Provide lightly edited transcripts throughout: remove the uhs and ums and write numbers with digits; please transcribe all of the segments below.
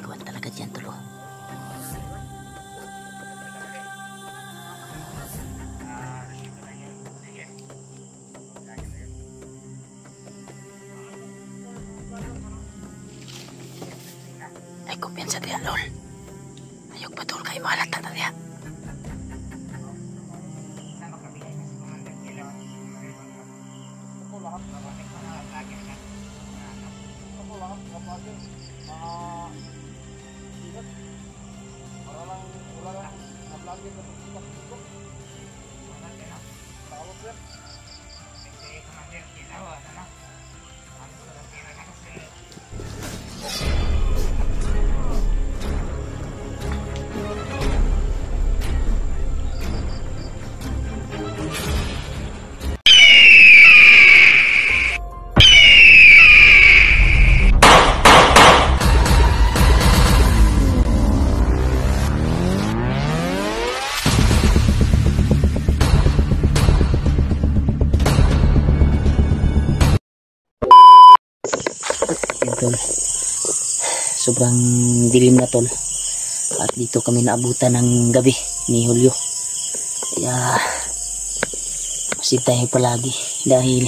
kuwan talaga dyan tulo. Ay kumpiyansa diyan lol. Ayok pa tol kay malata na diyan. Tol. Sobrang dilim na tol. At dito kami naabutan ng gabi ni Julio. Kaya masid tayo palagi dahil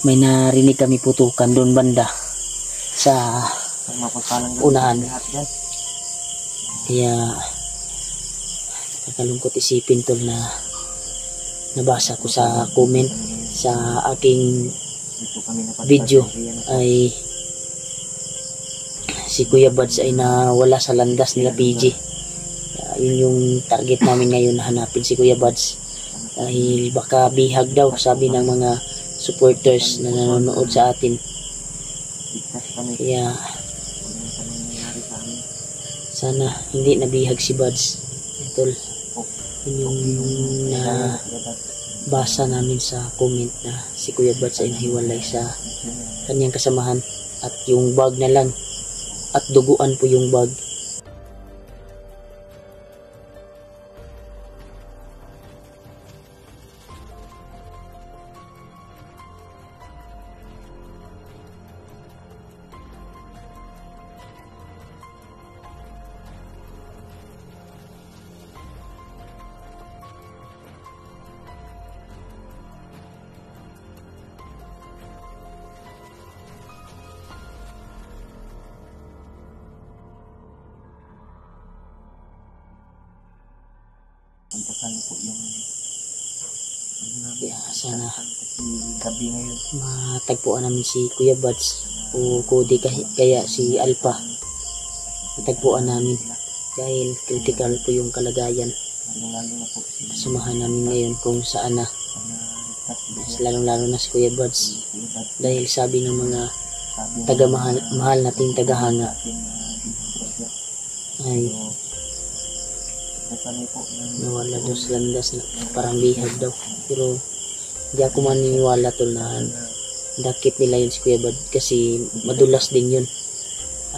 may narinig kami putukan doon banda sa unahan. Kaya nakalungkot isipin tol na nabasa ko sa comment sa aking video ay si Kuya Buds ay nawala sa landas nila PG. Yun yung target namin ngayon, hanapin si Kuya Buds dahil baka bihag daw sabi ng mga supporters na nanonood sa atin. Kaya sana hindi nabihag si Buds tol. Yun yung basa namin sa comment na si Kuya Buds ay nahiwalay sa kanyang kasamahan at yung bag na lang at duguan po yung bag. Ano po yung sana gabi ngayon matagpuan namin si Kuya Buds o Cody kaya si Alpha matagpuan namin dahil critical po yung kalagayan. Samahan namin ngayon kung saan na lalong-lalo na si Kuya Buds dahil sabi ng mga mahal nating tagahanga ay nawala daw sa landas na parang bihag daw, pero hindi ako maniniwala tol na dakit nila yun si Kuya Bud kasi madulas din yun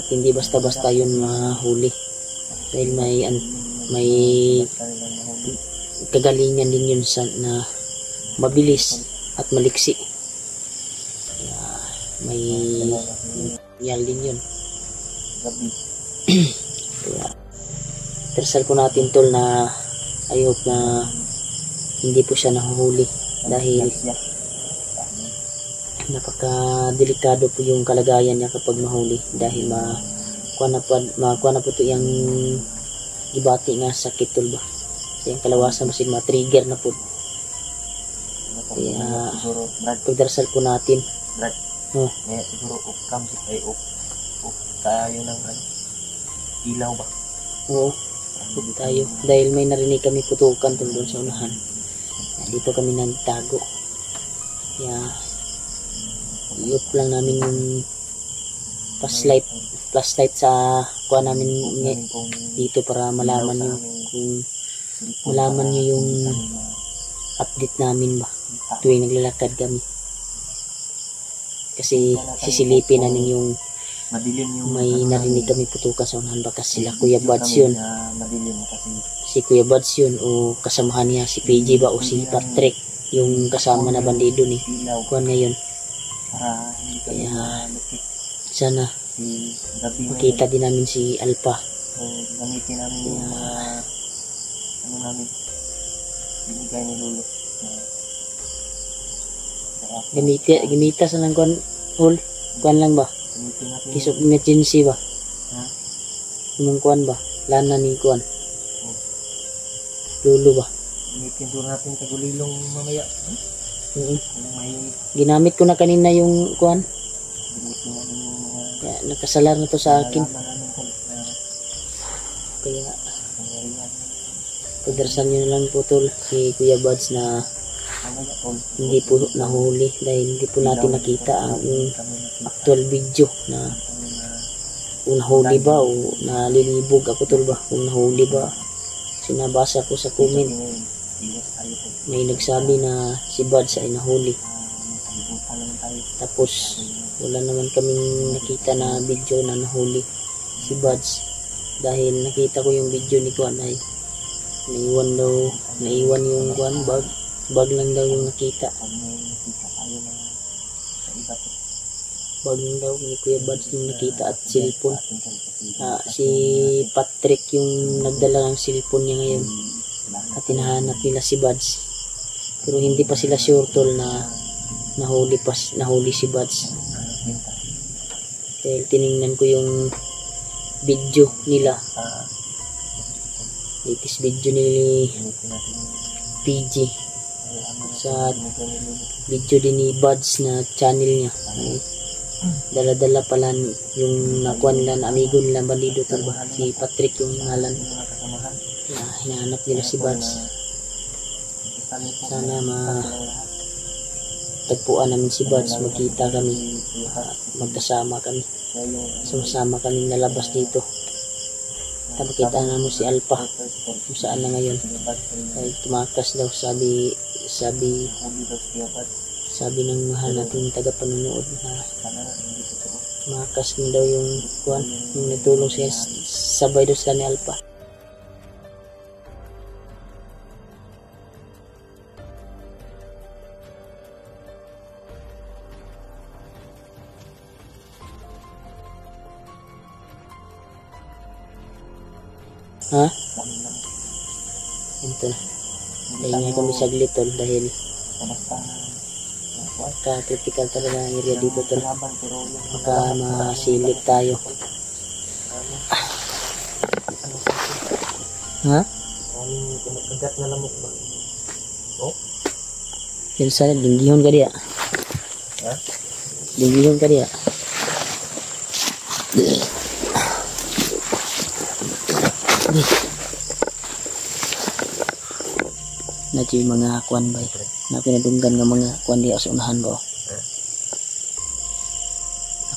at hindi basta-basta yun mahuli dahil may kagalingan din yun sa na mabilis at maliksi. Kaya may yal din yun. Kaya tersal po natin tol na I hope na hindi po siya nahuhuli dahil napaka-delikado po yung kalagayan niya kapag mahuli dahil makuha na po ito yung gibati nga sakit tol ba yung kalawasan masig ma-trigger na po. Kaya pagdarsal po natin siguro ukam si kayo tayo ng ilaw ba? Oo, tayo dahil may narinig kami putukan doon sa unahan. Dito kami nagtago. Kaya iyop lang namin yung flashlight sa kuha namin dito para malaman nyo yung update namin ba tuwing naglalakad kami. Kasi sisilipin namin yung may narinig kami putukan sa unahan, baka sila Kuya Buds yun, si Kuya Buds yun o kasamahan niya si PJ ba o si Patrick yung kasama na bandido ni kuhan ngayon. Kaya sana Kasi gabi makita din namin si Alpha. So, gamitin namin yung mga ano namin binigay ni Lolo na Gamita sa lang kuan lang ba? gamitin natin Case of emergency ba? Ha? Yung kuan ba? Lana ni kuan. Oh. Lulo ba? Gamitin doon natin tagulilong mamaya. Kung may Ginamit ko na kanina yung kuan. gamitin namin yung mga Kaya nakasalar na to sa akin. nalaman namin kung na Kaya pangyarihan. pagdarasal nyo na lang po tol si Kuya Buds na Mamaya tol. hindi po nahuli dahil hindi po natin nakita ang actual video na kung nahuli ba o nalilibog ako tol ba kung nahuli ba. Sinabasa ko sa comment may nagsabi na si Buds ay nahuli, tapos wala naman kaming nakita na video na nahuli si Buds dahil nakita ko yung video ni Kuan ay naiwan yung Kuan bag lang daw yung nakita. Bag lang daw ni Kuya Buds yung nakita at cellphone. Si Patrick yung nagdala ng cellphone niya ngayon at hinahanap nila si Buds, pero hindi pa sila sure tol na nahuli si Buds dahil tiningnan ko yung video nila, latest video ni PG sa video din ni Buds na channel niya. Dala-dala pala yung nakuha nila na amigo nila bandido tol ba, si Patrick yung ngalan. Hinahanap nila si Buds. Sana tagpuan namin si Buds, magkita kami, magkasama kami, sama-sama kami nalabas dito. Tapos kita namin si Alpha kung saan na ngayon dahil tumakas daw, sabi ng mahal nating tagapanonood na tumakas na daw yung kuwan, yung natulong siya, sabay daw sila ni Alpha. Ha? Ito na. Dahil nga kami saglit tol dahil ka-critical talaga ang area dito tol. Baka masilip tayo. Ha? Kumakagat na lamok ba? Oh? Pero sana dinggihon ka diya. Ha? Dinggihon ka diya. Na yung mga kuan ba na pinadunggan ng mga kuan diya sa unahan ba? Ako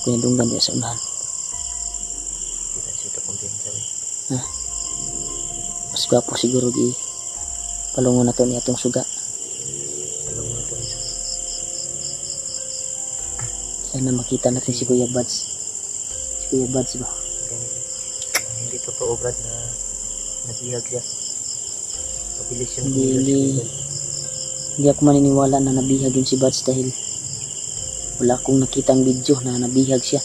pinadunggan diya sa unahan. Ha? Mas gwapo siguro di palungon na to niya itong suga. Sana makita natin si Kuya Buds. Si Kuya Buds ba? Hindi totoo Brad na nabihag siya. Mabilis yung hindi ako maniniwala na nabihag yun si Buds dahil wala akong nakitang video na nabihag siya.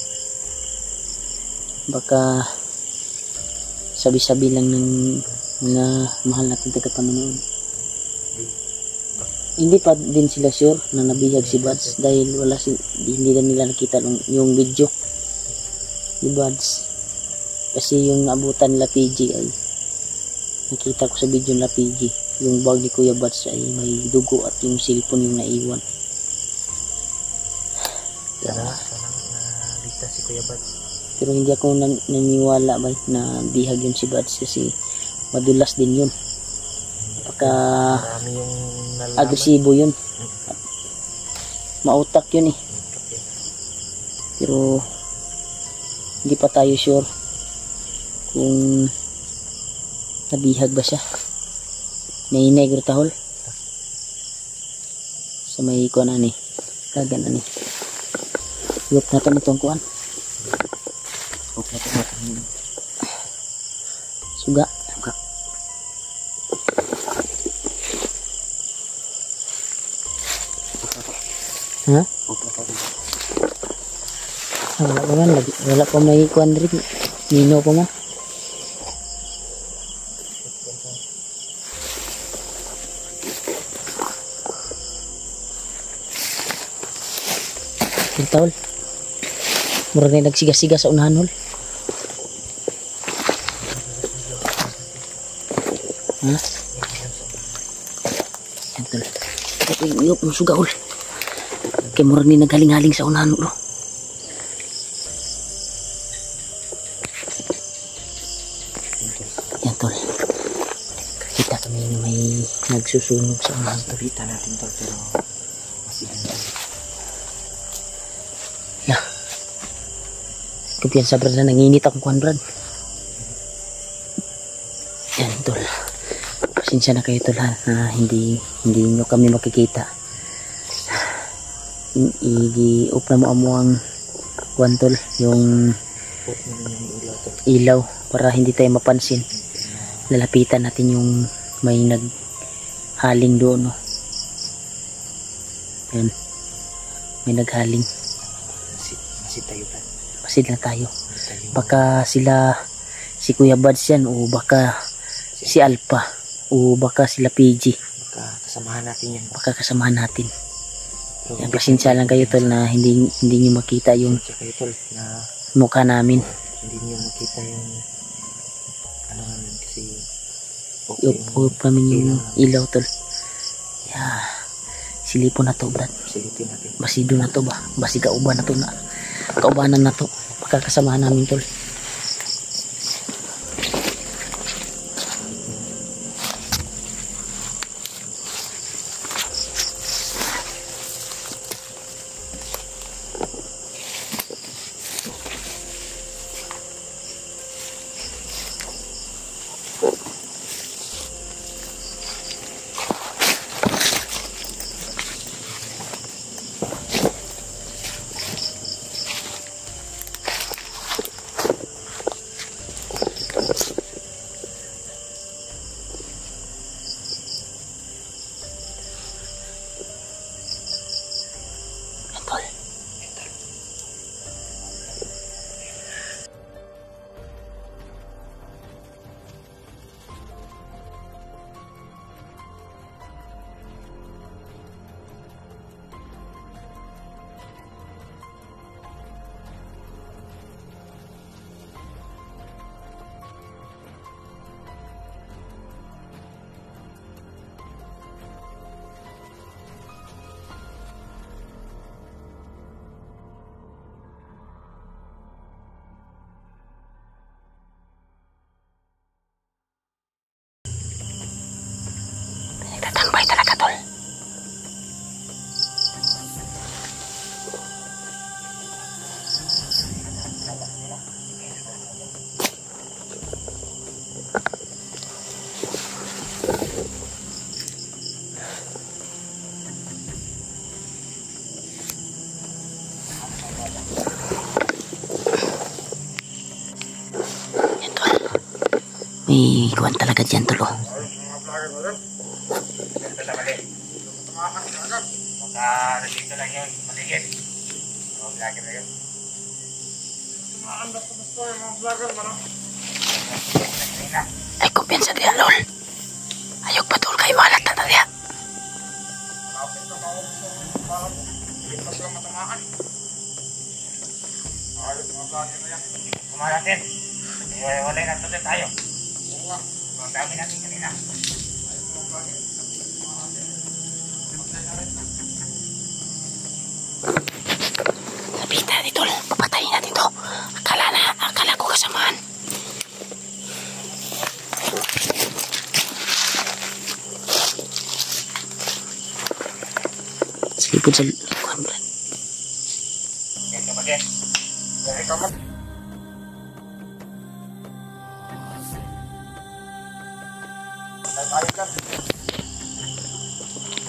Baka sabi-sabi lang ng mga mahal natin tagapanonood. Hindi pa din sila sure na nabihag si Buds dahil hindi na nila nakita yung video ni Buds. Kasi yung naabutan nila PG ay nakita ko sa video nila PG, yung bag ni Kuya Buds ay may dugo at yung cellphone yung naiwan. Sana naligtas si Kuya Buds. Pero hindi ako naniniwala ba na bihag yun si Buds kasi madulas din yun. Marami yung nalaman. Agresibo yun. Mautak yun eh. Pero hindi pa tayo sure kung nabihag ba siya. Nainay tahol sa may kuan ani kagan ani yuk natin itong kuan suga ha Wala pa man, wala pa may kuandrik. Nino pa man. Tawol. Murag na nagsiga-siga sa unahan hol. Ha? Yan tol. Iyop mo suga hol. Kaya murag na naghaling-haling sa unahan hol. Yan tol. Kita kami na may nagsusunog sa unahan tol. Kita natin tol pero masilan. Kumpiyansa brad na nanginit akong kuhan brad. Yan tol. Pasensya na kayo tol ha. Hindi nyo kami makikita. I-off na mo ang kuhan tol. Yung ilaw para hindi tayo mapansin. Lalapitan natin yung may naghaling doon. No? Yan. May naghaling. Masid tayo brad. Masid na tayo. Baka sila si Kuya Buds yan o baka si Alpha o baka sila PG. Baka kasamahan natin yan. Baka kasamahan natin. Yan, pasensya lang kayo tol na hindi nyo makita yung kayo, tol, na mukha namin. hindi nyo makita yung ano namin kasi Iup namin yung ilaw tol. Yeah. Silipon na to brad. silipin natin. Basido na to ba? Basi kauban na to na. Kaubanan na to. Makakasamahan namin tol. Nagtatambay talaga tol. Yan tol. May kuwan talaga dyan tol oh. Dito lang yun, maligid. Vlogger na yun. Ay kumpiyansa diyan lol. Ayok patul kay malat na diya. Kumalatin. Wala na ito tayo. Ang dami natin kanina. Lapitan natin tol. Papatayin natin to. Akala ko kasamaan. Silipod sa likuan brad. Yan ka bagay. Dari ka mag...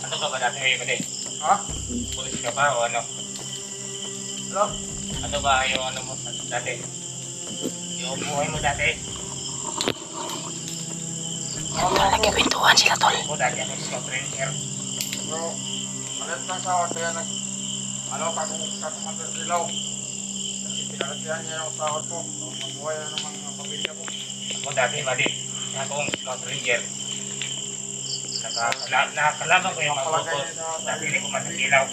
Ano ka ba dati ngayon bagay? Ha? Pulis ka ba o ano? Hello? Ano ba yung ano mo dati? Yung buhay mo dati? Nagkikwentuhan sila tol. Ako dati ako scout ranger. Bro, malit lang sa ako kaya ano, katumandan ilaw. Kasi Pinalasihan niya yung sahod ko. Mabuhay na ng mga pamilya ko. Ako dati, mali. Akong Smart Ranger. Nakakalaban ko yung mga bukod. Dati hindi ko masilaw.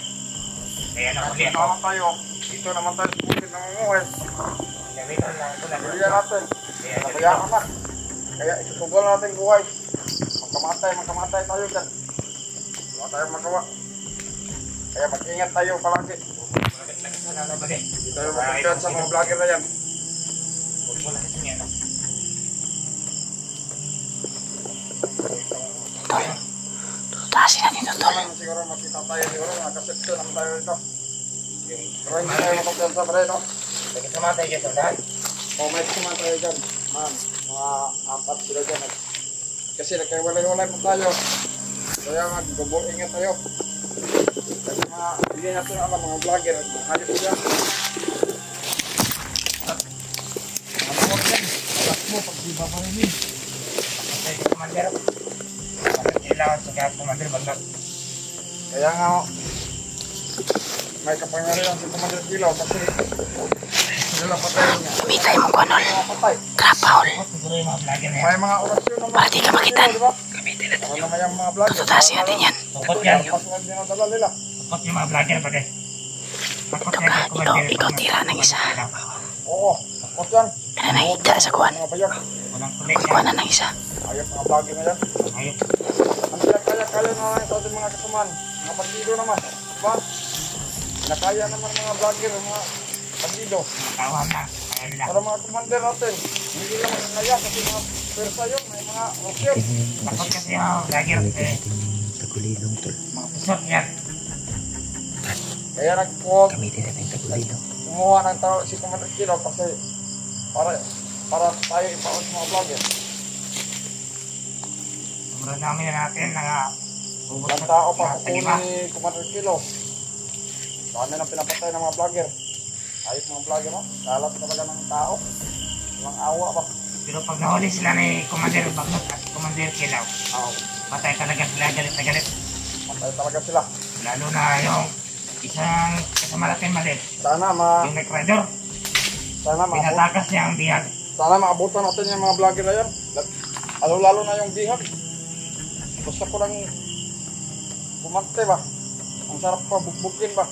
Kaya nakuli Dito ako. naman tayo. Dito naman tayo sa bukid ng umuhay. Gamitan lang ko na. Balihan natin. Nabayaan na. Kaya isusugal natin buhay. Magkamatay tayo dyan. Wala tayong magawa. Kaya mag-ingat tayo palagi. Hindi tayo magpagyan sa mga vlogger na yan. Huwag mo lang ito yan. Tutasin natin ito, tol. Siguro makita tayo siguro. Nakasepsyon naman tayo dito. Pero hindi tayo magpagyan sa pare, no? Lagi sama tayo dito lahat. O may kuman tayo dyan. Man, mga apat sila dyan. Kasi nagkaiwalay-walay po tayo. Kaya mag-double ingat tayo. Kasi mga, hindi natin alam mga vlogger. Hayop ko dyan. Ano mo dyan? Alas mo, pag di ba pa rin eh. Patay ko commander. Bakit kailangan sa kaya commander baglap? Kaya nga, may kapangyarihan si Commander Kilaw kasi sila patayin niya. Gamitay mo ko, Nol. Mga patay. Krapahol. Siguro yung mga vlogger na yan. May mga orasyon naman. Para di ka makitan. Diba? Gamitin natin Ano yung naman yung mga vlogger? tutasin natin yan. Tukot yan. Pas nga dinadala nila. Tukot yung mga vlogger pati. Tukot yan yung commander. Ikaw tira ng isa. Oo, takot yan. Kaya nangita sa kuwan. Mga bayak. Walang kulit Kukuha yan. na ng isa. Ayop mga vlogger na yan. Ayop. Ano yan, kaya na lang sa ating mga kasamaan. Mga bandido naman. Diba? Nakaya naman mga vlogger, mga bandido. Tawag na. Kaya nila. Para mga commander natin. Hindi naman naya kasi mga persa yun. May mga orasyon. Takot kasi yung mga vlogger. Tagulilong, tol. Mga pusot yan. Kaya nagkuha Gamitin natin yung tagulilong. kumuha ng tao si Commander Kilaw kasi para tayo ipaon sa mga vlogger. Sobrang dami na natin na Ang tao pa kukunin ni Commander Kilaw. Dami nang pinapatay ng mga vlogger. Ayos mga vlogger, no? Kalat talaga ng tao. Walang awa ba? Pero pag nahuli sila ni Commander Bagnot at Commander Kilaw, patay talaga sila, galit na galit. Matay talaga sila. Lalo na yung isang kasama natin maliit, Sana yung Nick Rider, pinatakas niya ang bihag. sana maabutan natin yung mga vlogger na yan. Lalo na yung bihag. Gusto ko lang bumante ba? Ang sarap pa bukbukin ba?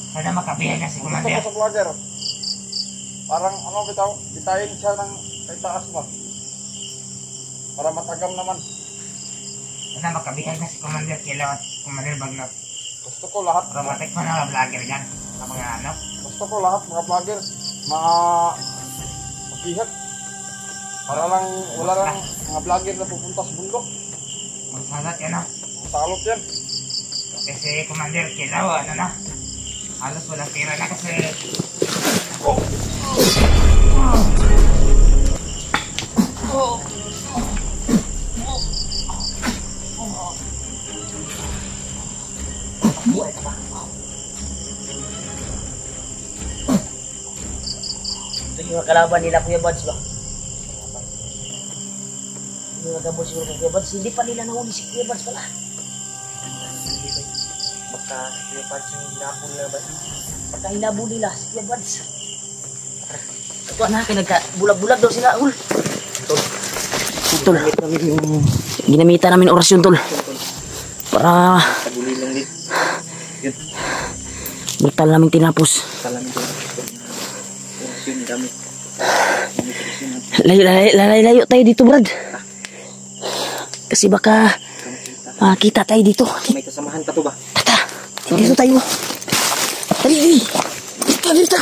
Sana makabihag na si Gusto Commander. ko sa vlogger. Parang ano bitaw, bitayin siya ng kay taas ba? Para matagam naman. Sana makabihag na si Commander Kilaw at Commander Bagnot. Gusto ko lahat. Para matikman na mga vlogger yan. Ang mga ano. Gusto ko lahat mga vlogger mabihag. Para lang wala lang mga vlogger na pupunta sa bundok. Magsalat yan, no? Salot yan. Kasi Commander Kilaw, ano na, halos walang tira na kasi Ito yung kalaban nila, Kuya Buds ba? Yung nagabot siguro kay Kuya Buds. Hindi pa nila nahuli si Kuya Buds pala. Hindi ba? Baka si Kuya Buds yung hinabol nila ba? Baka hinabol nila si Kuya Buds. Ito na, bulag-bulag daw sila. Tol. Tol. Ginamitan namin orasyon, Tol. Para brutal namin tinapos. Layo tayo dito, Brad. Kasi baka makita tayo dito. may kasamahan pa to ba? Tara, dito tayo. Dali. Dito.